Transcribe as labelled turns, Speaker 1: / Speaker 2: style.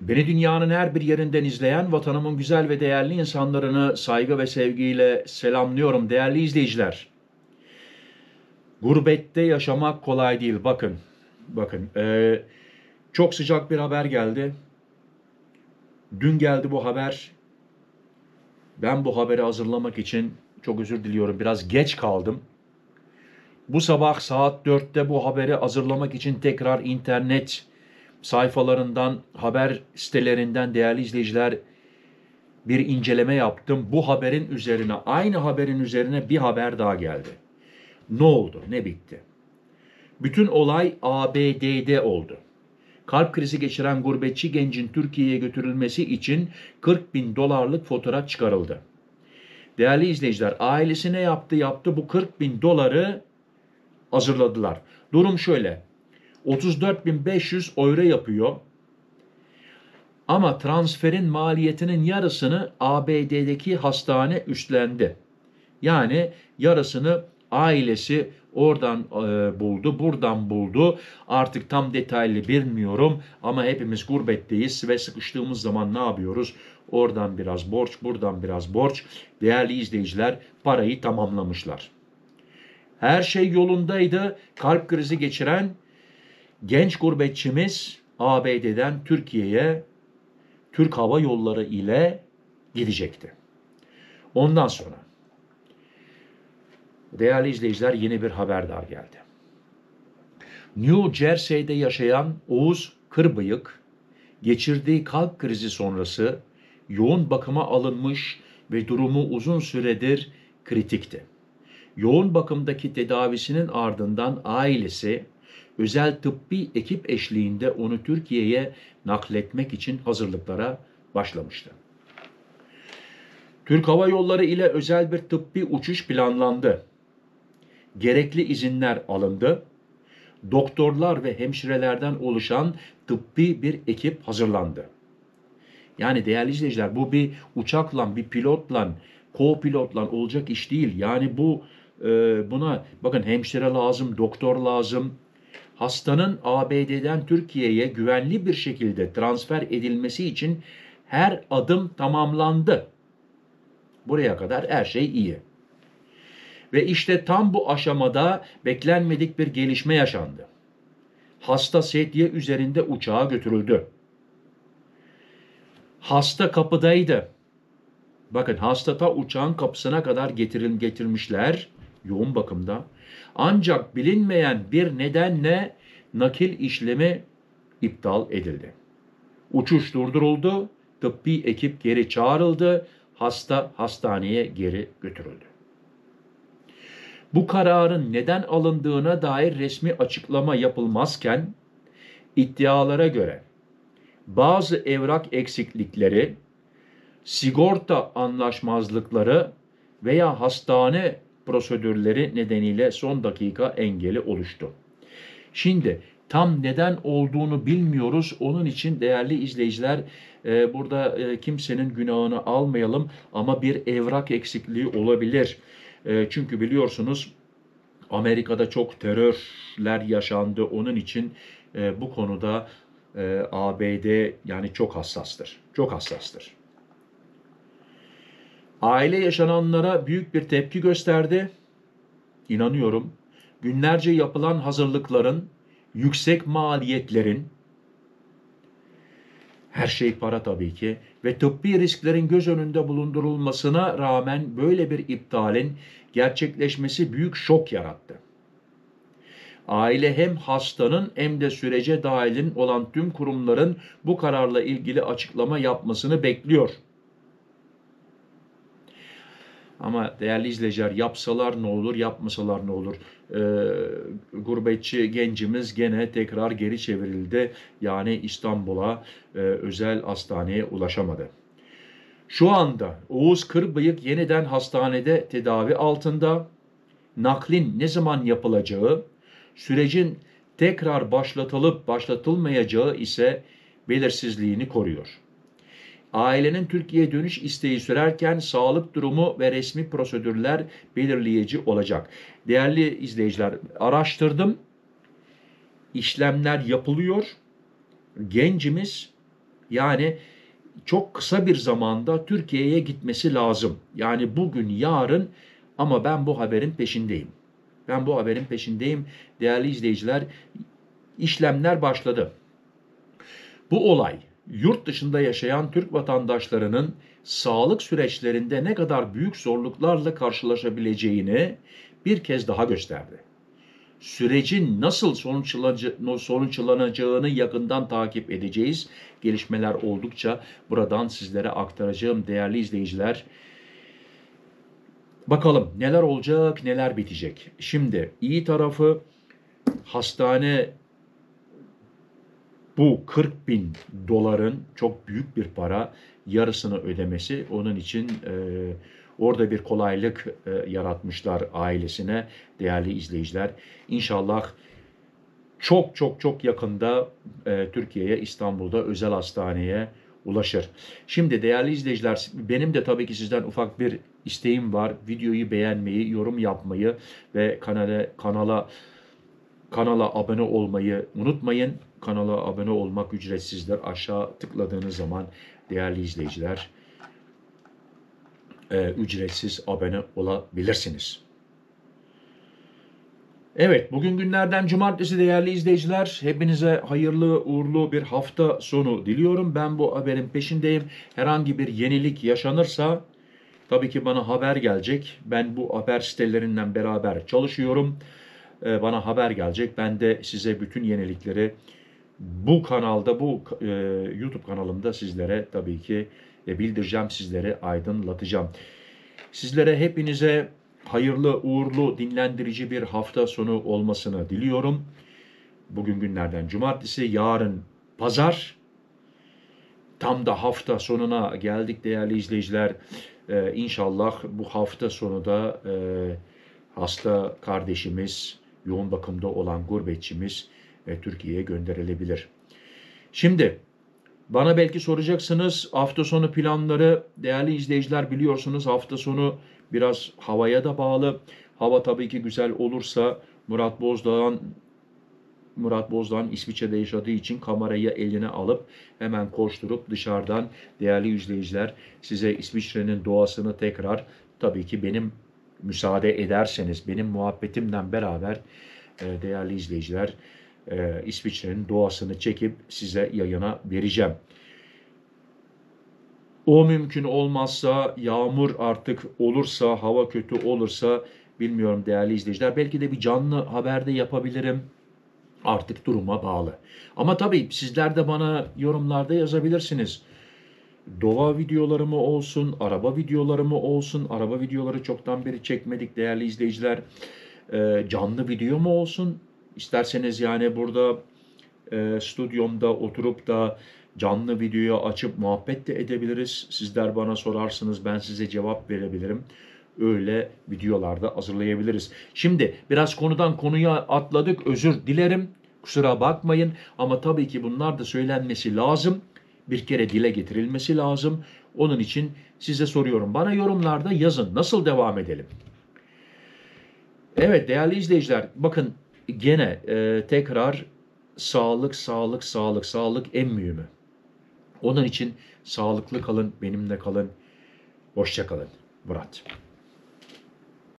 Speaker 1: Beni dünyanın her bir yerinden izleyen vatanımın güzel ve değerli insanlarını saygı ve sevgiyle selamlıyorum değerli izleyiciler. Gurbette yaşamak kolay değil. Bakın, çok sıcak bir haber geldi. Dün geldi bu haber. Ben bu haberi hazırlamak için çok özür diliyorum. Biraz geç kaldım. Bu sabah saat 4'te bu haberi hazırlamak için tekrar internet sayfalarından, haber sitelerinden değerli izleyiciler bir inceleme yaptım. Bu haberin üzerine, aynı haberin üzerine bir haber daha geldi. Ne oldu? Ne bitti? Bütün olay ABD'de oldu. Kalp krizi geçiren gurbetçi gencin Türkiye'ye götürülmesi için 40 bin dolarlık fotoğraf çıkarıldı. Değerli izleyiciler, ailesi ne yaptı? Bu 40 bin doları hazırladılar. Durum şöyle, 34.500 euro yapıyor. Ama transferin maliyetinin yarısını ABD'deki hastane üstlendi. Yani yarısını ailesi oradan buldu, buradan buldu. Artık tam detaylı bilmiyorum ama hepimiz gurbetteyiz ve sıkıştığımız zaman ne yapıyoruz? Oradan biraz borç, buradan biraz borç. Değerli izleyiciler, parayı tamamlamışlar. Her şey yolundaydı. Kalp krizi geçiren genç gurbetçimiz ABD'den Türkiye'ye Türk Hava Yolları ile gidecekti. Ondan sonra değerli izleyiciler, yeni bir haber daha geldi. New Jersey'de yaşayan Oğuz Kırbıyık geçirdiği kalp krizi sonrası yoğun bakıma alınmış ve durumu uzun süredir kritikti. Yoğun bakımdaki tedavisinin ardından ailesi özel tıbbi ekip eşliğinde onu Türkiye'ye nakletmek için hazırlıklara başlamıştı. Türk Hava Yolları ile özel bir tıbbi uçuş planlandı. Gerekli izinler alındı. Doktorlar ve hemşirelerden oluşan tıbbi bir ekip hazırlandı. Yani değerli izleyiciler, bu bir uçakla, bir pilotla, co-pilotla olacak iş değil. Yani buna bakın, hemşire lazım, doktor lazım. Hastanın ABD'den Türkiye'ye güvenli bir şekilde transfer edilmesi için her adım tamamlandı. Buraya kadar her şey iyi. Ve işte tam bu aşamada beklenmedik bir gelişme yaşandı. Hasta sedye üzerinde uçağa götürüldü. Hasta kapıdaydı. Bakın, hasta ta uçağın kapısına kadar getirmişler yoğun bakımda. Ancak bilinmeyen bir nedenle nakil işlemi iptal edildi. Uçuş durduruldu, tıbbi ekip geri çağrıldı, hasta hastaneye geri götürüldü. Bu kararın neden alındığına dair resmi açıklama yapılmazken, iddialara göre bazı evrak eksiklikleri, sigorta anlaşmazlıkları veya hastane prosedürleri nedeniyle son dakika engeli oluştu. Şimdi tam neden olduğunu bilmiyoruz. Onun için değerli izleyiciler, burada kimsenin günahını almayalım ama bir evrak eksikliği olabilir. Çünkü biliyorsunuz Amerika'da çok terörler yaşandı. Onun için bu konuda ABD yani çok hassastır. Çok hassastır. Aile yaşananlara büyük bir tepki gösterdi. İnanıyorum. Günlerce yapılan hazırlıkların, yüksek maliyetlerin, her şey para tabii ki ve tıbbi risklerin göz önünde bulundurulmasına rağmen böyle bir iptalin gerçekleşmesi büyük şok yarattı. Aile hem hastanın hem de sürece dahilin olan tüm kurumların bu kararla ilgili açıklama yapmasını bekliyor. Ama değerli izleyiciler, yapsalar ne olur, yapmasalar ne olur? Gurbetçi gencimiz gene tekrar geri çevrildi. Yani İstanbul'a özel hastaneye ulaşamadı. Şu anda Oğuz Kırbıyık yeniden hastanede tedavi altında. Naklin ne zaman yapılacağı, sürecin tekrar başlatılıp başlatılmayacağı ise belirsizliğini koruyor. Ailenin Türkiye'ye dönüş isteği sürerken sağlık durumu ve resmi prosedürler belirleyici olacak. Değerli izleyiciler, araştırdım. İşlemler yapılıyor. Gencimiz Yani çok kısa bir zamanda Türkiye'ye gitmesi lazım. Yani bugün, yarın, ama ben bu haberin peşindeyim. Ben bu haberin peşindeyim. Değerli izleyiciler, işlemler başladı. Bu olay yurt dışında yaşayan Türk vatandaşlarının sağlık süreçlerinde ne kadar büyük zorluklarla karşılaşabileceğini bir kez daha gösterdi. Sürecin nasıl sonuçlanacağını yakından takip edeceğiz. Gelişmeler oldukça buradan sizlere aktaracağım değerli izleyiciler. Bakalım neler olacak, neler bitecek. Şimdi iyi tarafı, hastane bu 40 bin doların, çok büyük bir para, yarısını ödemesi. Onun için orada bir kolaylık yaratmışlar ailesine değerli izleyiciler. İnşallah çok çok çok yakında Türkiye'ye, İstanbul'da özel hastaneye ulaşır. Şimdi değerli izleyiciler, benim de tabii ki sizden ufak bir isteğim var. Videoyu beğenmeyi, yorum yapmayı ve kanala abone olmayı unutmayın. Kanala abone olmak ücretsizdir. Aşağı tıkladığınız zaman değerli izleyiciler ücretsiz abone olabilirsiniz. Evet, bugün günlerden cumartesi değerli izleyiciler. Hepinize hayırlı uğurlu bir hafta sonu diliyorum. Ben bu haberin peşindeyim. Herhangi bir yenilik yaşanırsa tabii ki bana haber gelecek. Ben bu haber sitelerinden beraber çalışıyorum. Bana haber gelecek. Ben de size bütün yenilikleri bu kanalda, bu YouTube kanalımda sizlere tabii ki bildireceğim, sizlere aydınlatacağım. Sizlere, hepinize hayırlı, uğurlu, dinlendirici bir hafta sonu olmasını diliyorum. Bugün günlerden cumartesi, yarın pazar. Tam da hafta sonuna geldik değerli izleyiciler. İnşallah bu hafta sonu da hasta kardeşimiz, yoğun bakımda olan gurbetçimiz Türkiye'ye gönderilebilir. Şimdi bana belki soracaksınız, hafta sonu planları değerli izleyiciler, biliyorsunuz hafta sonu biraz havaya da bağlı. Hava tabii ki güzel olursa Murat Bozdağ'ın İsviçre'de yaşadığı için kamerayı eline alıp hemen koşturup dışarıdan değerli izleyiciler size İsviçre'nin doğasını tekrar, tabii ki benim müsaade ederseniz, benim muhabbetimden beraber değerli izleyiciler İsviçre'nin doğasını çekip size yayına vereceğim. O mümkün olmazsa, yağmur artık olursa, hava kötü olursa, bilmiyorum değerli izleyiciler, belki de bir canlı haberde yapabilirim. Artık duruma bağlı. Ama tabii sizler de bana yorumlarda yazabilirsiniz. Doğa videoları mı olsun, araba videoları mı olsun? Araba videoları çoktan beri çekmedik değerli izleyiciler. Canlı video mu olsun? İsterseniz yani burada stüdyomda oturup da canlı videoyu açıp muhabbet de edebiliriz. Sizler bana sorarsınız, ben size cevap verebilirim. Öyle videolarda hazırlayabiliriz. Şimdi biraz konudan konuya atladık. Özür dilerim. Kusura bakmayın. Ama tabii ki bunlar da söylenmesi lazım. Bir kere dile getirilmesi lazım. Onun için size soruyorum. Bana yorumlarda yazın. Nasıl devam edelim? Evet değerli izleyiciler, bakın gene tekrar sağlık, sağlık, sağlık, sağlık en mühimi. Onun için sağlıklı kalın, benimle kalın. Hoşça kalın. Murat.